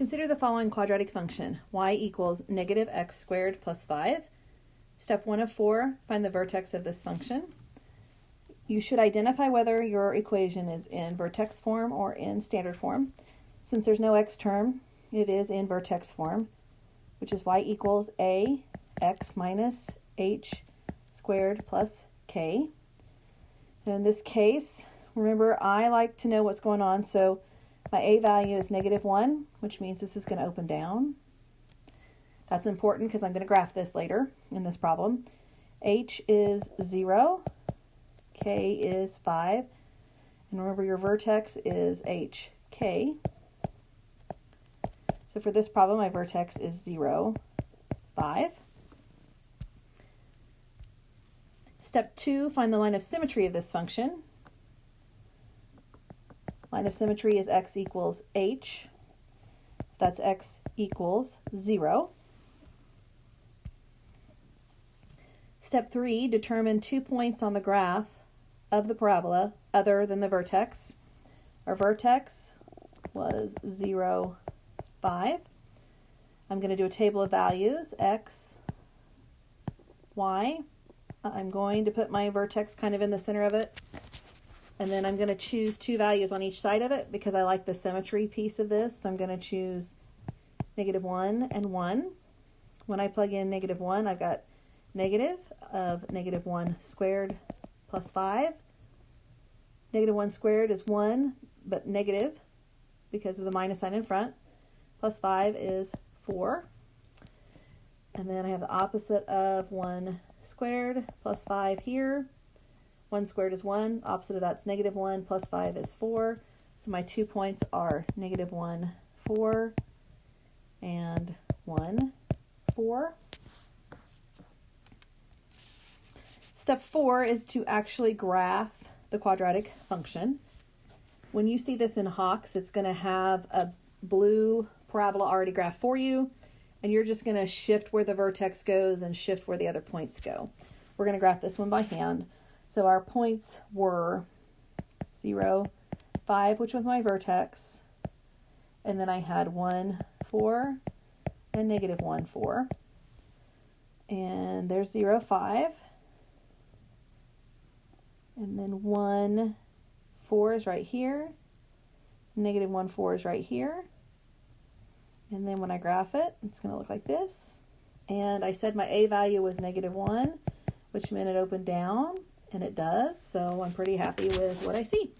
Consider the following quadratic function. Y equals negative x squared plus 5. Step 1 of 4, find the vertex of this function. You should identify whether your equation is in vertex form or in standard form. Since there's no x term, it is in vertex form, which is y equals ax minus h squared plus k. And in this case, remember, I like to know what's going on, so my a value is -1, which means this is going to open down. That's important because I'm going to graph this later in this problem. H is 0, k is 5, and remember your vertex is hk. So for this problem, my vertex is 0, 5. Step 2, find the line of symmetry of this function. Line of symmetry is x equals h, so that's x equals 0. Step 3, determine 2 points on the graph of the parabola other than the vertex. Our vertex was 0, 5. I'm going to do a table of values, x, y. I'm going to put my vertex kind of in the center of it. And then I'm going to choose 2 values on each side of it because I like the symmetry piece of this. So I'm going to choose -1 and 1. When I plug in -1, I've got negative of -1 squared plus 5. -1 squared is 1, but negative because of the minus sign in front. Plus 5 is 4. And then I have the opposite of 1 squared plus 5 here. 1 squared is 1, opposite of that's -1, plus 5 is 4. So my 2 points are -1, 4, and 1, 4. Step 4 is to actually graph the quadratic function. When you see this in HOX, it's going to have a blue parabola already graphed for you, and you're just going to shift where the vertex goes and shift where the other points go. We're going to graph this one by hand. So our points were 0, 5, which was my vertex, and then I had 1, 4, and -1, 4. And there's 0, 5. And then 1, 4 is right here. -1, 4 is right here. And then when I graph it, it's going to look like this. And I said my a value was -1, which meant it opened down. And it does, so I'm pretty happy with what I see.